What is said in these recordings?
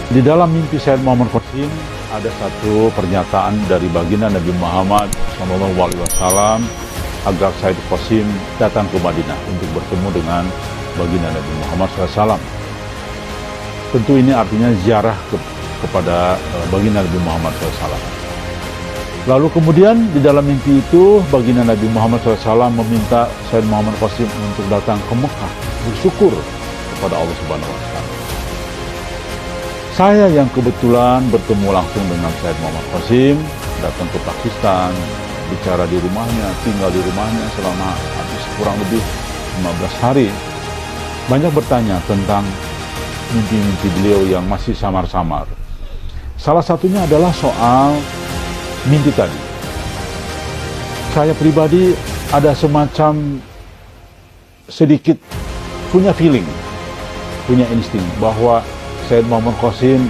Di dalam mimpi Sayyid Muhammad Qasim ada satu pernyataan dari baginda Nabi Muhammad SAW agar Sayyid Qasim datang ke Madinah untuk bertemu dengan baginda Nabi Muhammad SAW. Tentu ini artinya ziarah kepada baginda Nabi Muhammad SAW. Lalu kemudian di dalam mimpi itu baginda Nabi Muhammad SAW meminta Sayyid Muhammad Qasim untuk datang ke Mekah bersyukur kepada Allah Subhanahu wa Ta'ala. Saya yang kebetulan bertemu langsung dengan Sayyid Muhammad Qasim, datang ke Pakistan, bicara di rumahnya, tinggal di rumahnya selama habis kurang lebih 15 hari. Banyak bertanya tentang mimpi-mimpi beliau yang masih samar-samar. Salah satunya adalah soal mimpi tadi. Saya pribadi ada semacam sedikit punya feeling, punya insting bahwa Sayyid Muhammad Qasim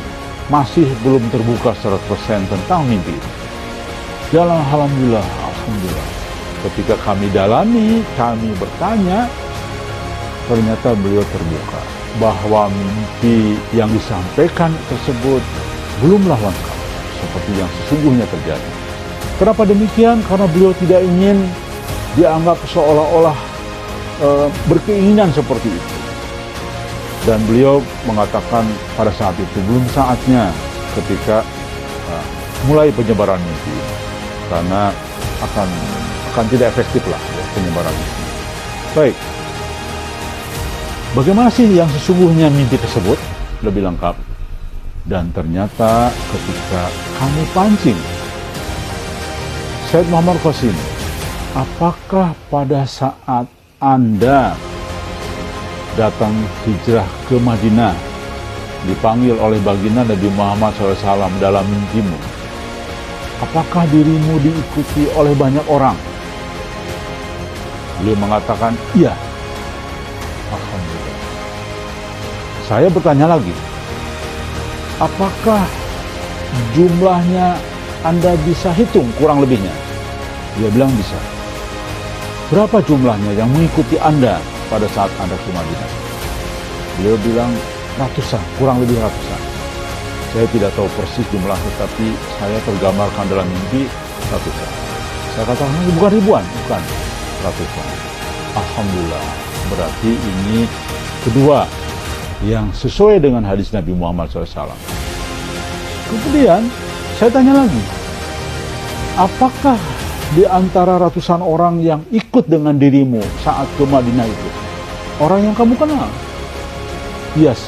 masih belum terbuka 100% tentang mimpi itu. Dan alhamdulillah, ketika kami dalami, kami bertanya, ternyata beliau terbuka bahwa mimpi yang disampaikan tersebut belumlah lengkap seperti yang sesungguhnya terjadi. Kenapa demikian? Karena beliau tidak ingin dianggap seolah-olah berkeinginan seperti itu. Dan beliau mengatakan pada saat itu belum saatnya ketika mulai penyebaran mimpi ini, karena akan tidak efektif lah ya, penyebaran mimpi. Baik, bagaimana sih yang sesungguhnya mimpi tersebut lebih lengkap? Dan ternyata ketika kami pancing Sayyid Muhammad Qasim, apakah pada saat Anda datang hijrah ke Madinah, dipanggil oleh baginda Nabi Muhammad SAW dalam mimpimu, apakah dirimu diikuti oleh banyak orang? Beliau mengatakan, iya. Alhamdulillah. Saya bertanya lagi, apakah jumlahnya Anda bisa hitung kurang lebihnya? Dia bilang bisa. Berapa jumlahnya yang mengikuti Anda pada saat Anda ke Madinah? Beliau bilang ratusan, kurang lebih ratusan. Saya tidak tahu persis jumlahnya, tapi saya tergambarkan dalam mimpi ratusan. Saya katakan bukan ribuan, bukan, ratusan. Alhamdulillah, berarti ini kedua yang sesuai dengan hadis Nabi Muhammad SAW. Kemudian saya tanya lagi, apakah di antara ratusan orang yang ikut dengan dirimu saat ke Madinah itu orang yang kamu kenal? Yes,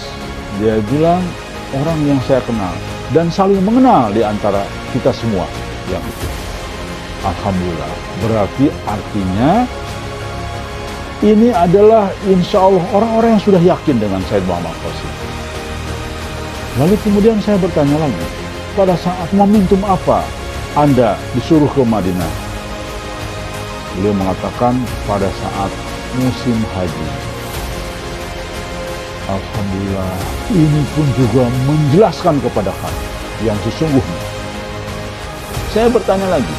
dia bilang orang yang saya kenal dan saling mengenal di antara kita semua yang itu. Alhamdulillah, berarti artinya ini adalah insya Allah orang-orang yang sudah yakin dengan Sayyid Muhammad Qasim. Lalu kemudian saya bertanya lagi, pada saat momentum apa Anda disuruh ke Madinah? Beliau mengatakan pada saat musim haji. Alhamdulillah, ini pun juga menjelaskan kepada kami yang sesungguhnya. Saya bertanya lagi,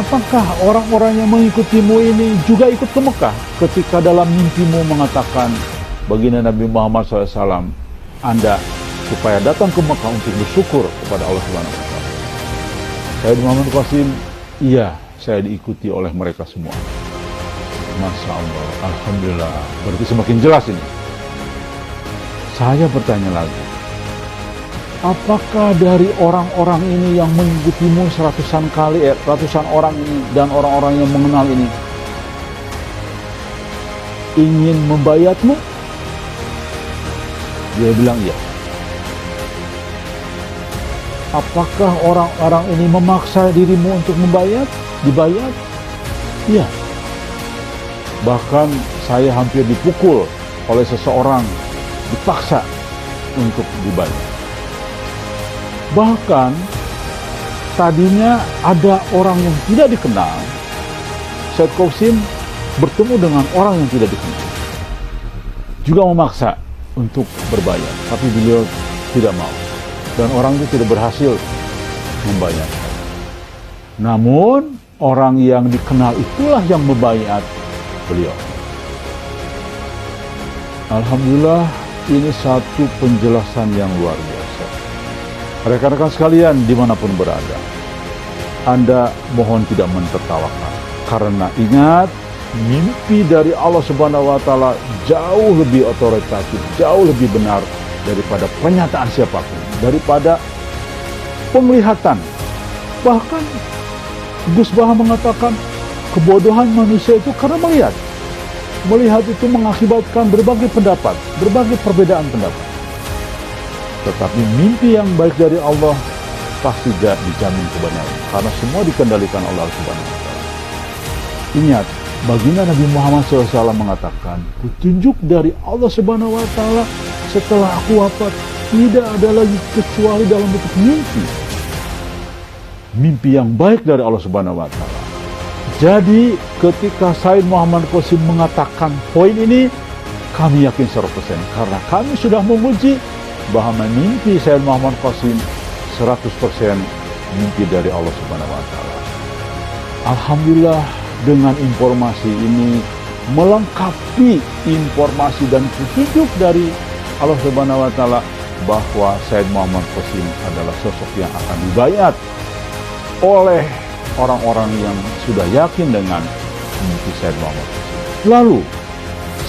apakah orang-orang yang mengikutimu ini juga ikut ke Mekah ketika dalam mimpimu mengatakan baginda Nabi Muhammad SAW, Anda supaya datang ke Mekah untuk bersyukur kepada Allah Subhanahu wa Ta'ala? Sayyid Muhammad Qasim, iya, saya diikuti oleh mereka semua. Masya Allah, alhamdulillah, berarti semakin jelas ini. Saya bertanya lagi, apakah dari orang-orang ini yang mengikutimu ratusan orang ini dan orang-orang yang mengenal ini ingin membayatmu? Dia bilang iya. Apakah orang-orang ini memaksa dirimu untuk dibayat? Iya. Bahkan saya hampir dipukul oleh seseorang, dipaksa untuk dibayat. Bahkan tadinya ada orang yang tidak dikenal, Sayyid Qasim bertemu dengan orang yang tidak dikenal, juga memaksa untuk berbayat, tapi beliau tidak mau, dan orang itu tidak berhasil membayat. Namun orang yang dikenal itulah yang membayat beliau. Alhamdulillah, ini satu penjelasan yang luar biasa. Rekan-rekan sekalian dimanapun berada, Anda mohon tidak mentertawakan. Karena ingat, mimpi dari Allah Subhanahu wa Ta'ala jauh lebih otoritatif, jauh lebih benar daripada pernyataan siapapun, daripada penglihatan. Bahkan Gus Baha mengatakan kebodohan manusia itu karena melihat. Melihat itu mengakibatkan berbagai pendapat, berbagai perbedaan pendapat. Tetapi mimpi yang baik dari Allah pasti dijamin kebenaran, karena semua dikendalikan Allah Subhanahu wa Ta'ala. Ingat, baginda Nabi Muhammad SAW mengatakan, petunjuk dari Allah Subhanahu wa Ta'ala setelah aku wafat tidak ada lagi kecuali dalam bentuk mimpi. Mimpi yang baik dari Allah Subhanahu wa Ta'ala. Jadi ketika Said Muhammad Qasim mengatakan poin ini, kami yakin 100% karena kami sudah menguji bahwa mimpi Said Muhammad Qasim 100% mimpi dari Allah Subhanahu wa Ta'ala. Alhamdulillah, dengan informasi ini melengkapi informasi dan petunjuk dari Allah Subhanahu wa Ta'ala bahwa Said Muhammad Qasim adalah sosok yang akan dibayat oleh orang-orang yang sudah yakin dengan mimpi Said Muhammad Qasim. Lalu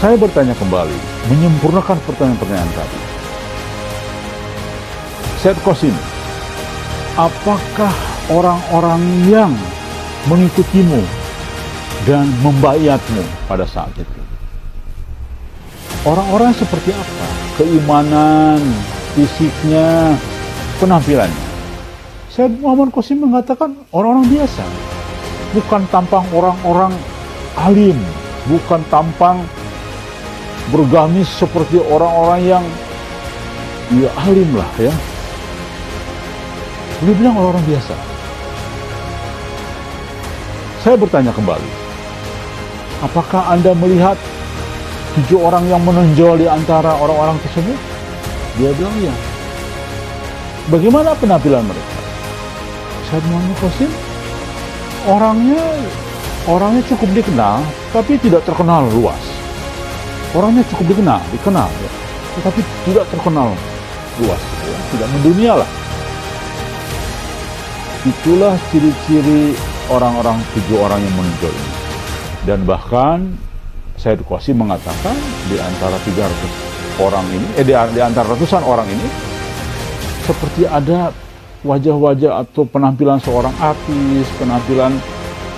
saya bertanya kembali, menyempurnakan pertanyaan-pertanyaan tadi. Said Qasim, apakah orang-orang yang mengikutimu dan membayatmu pada saat itu, orang-orang seperti apa? Keimanan, fisiknya, penampilannya? Said Muhammad Qasim mengatakan orang-orang biasa, bukan tampang orang-orang alim, bukan tampang bergamis seperti orang-orang yang ya alim lah ya. Beliau bilang orang-orang biasa. Saya bertanya kembali, apakah Anda melihat 7 orang yang menonjol di antara orang-orang tersebut? Dia bilang iya. Bagaimana penampilan mereka? Said Muhammad Qasim orangnya cukup dikenal, tapi tidak terkenal luas. Orangnya cukup dikenal ya, tetapi tidak terkenal luas, ya, tidak mendunia lah. Itulah ciri-ciri orang-orang 7 orang yang menonjol ini. Dan bahkan Said Qasim mengatakan di antara 300 orang ini, di antara ratusan orang ini, seperti ada wajah-wajah atau penampilan seorang artis, penampilan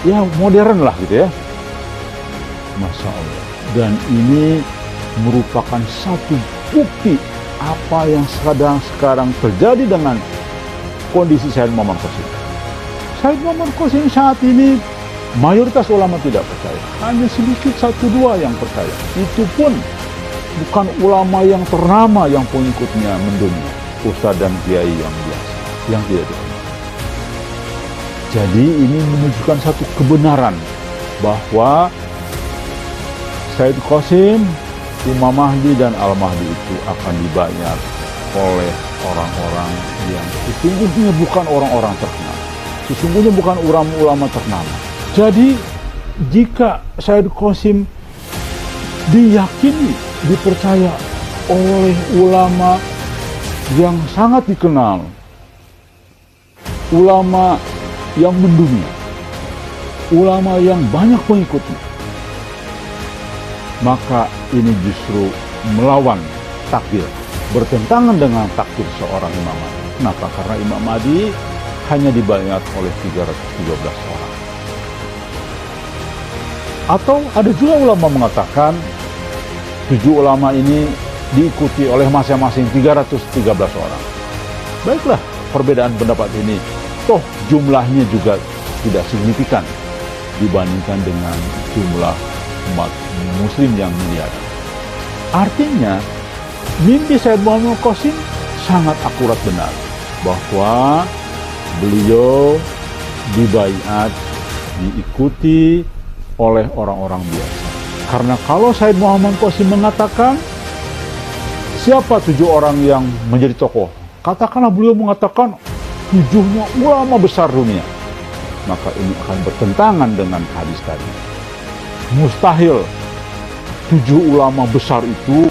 ya modern lah gitu ya. Masya Allah. Dan ini merupakan satu bukti apa yang sekarang terjadi dengan kondisi Said Muhammad Qasim. Said Muhammad Qasim saat ini mayoritas ulama tidak percaya, hanya sedikit 1-2 yang percaya. Itu pun bukan ulama yang ternama yang pengikutnya mendunia, ustadz dan kiai yang biasa, yang tidak dikenal. Jadi ini menunjukkan satu kebenaran bahwa Said Qasim, Imam Mahdi dan Al-Mahdi itu akan dibayar oleh orang-orang yang sesungguhnya bukan orang-orang terkenal, sesungguhnya bukan ulama-ulama ternama. Jadi jika Said Qasim diyakini, dipercaya oleh ulama yang sangat dikenal, ulama yang mendunia, ulama yang banyak pengikutnya, maka ini justru melawan takdir, bertentangan dengan takdir seorang Imam Mahdi. Kenapa? Karena Imam Mahdi hanya dibayar oleh 313 orang. Atau ada juga ulama mengatakan 7 ulama ini diikuti oleh masing-masing 313 orang. Baiklah, perbedaan pendapat ini toh jumlahnya juga tidak signifikan dibandingkan dengan jumlah umat muslim yang miliaran. Artinya mimpi Said Muhammad Qasim sangat akurat benar bahwa beliau dibaiat, diikuti oleh orang-orang biasa. Karena kalau Said Muhammad Qasim mengatakan siapa 7 orang yang menjadi tokoh, katakanlah beliau mengatakan 7-nya ulama besar dunia, maka ini akan bertentangan dengan hadis tadi. Mustahil 7 ulama besar itu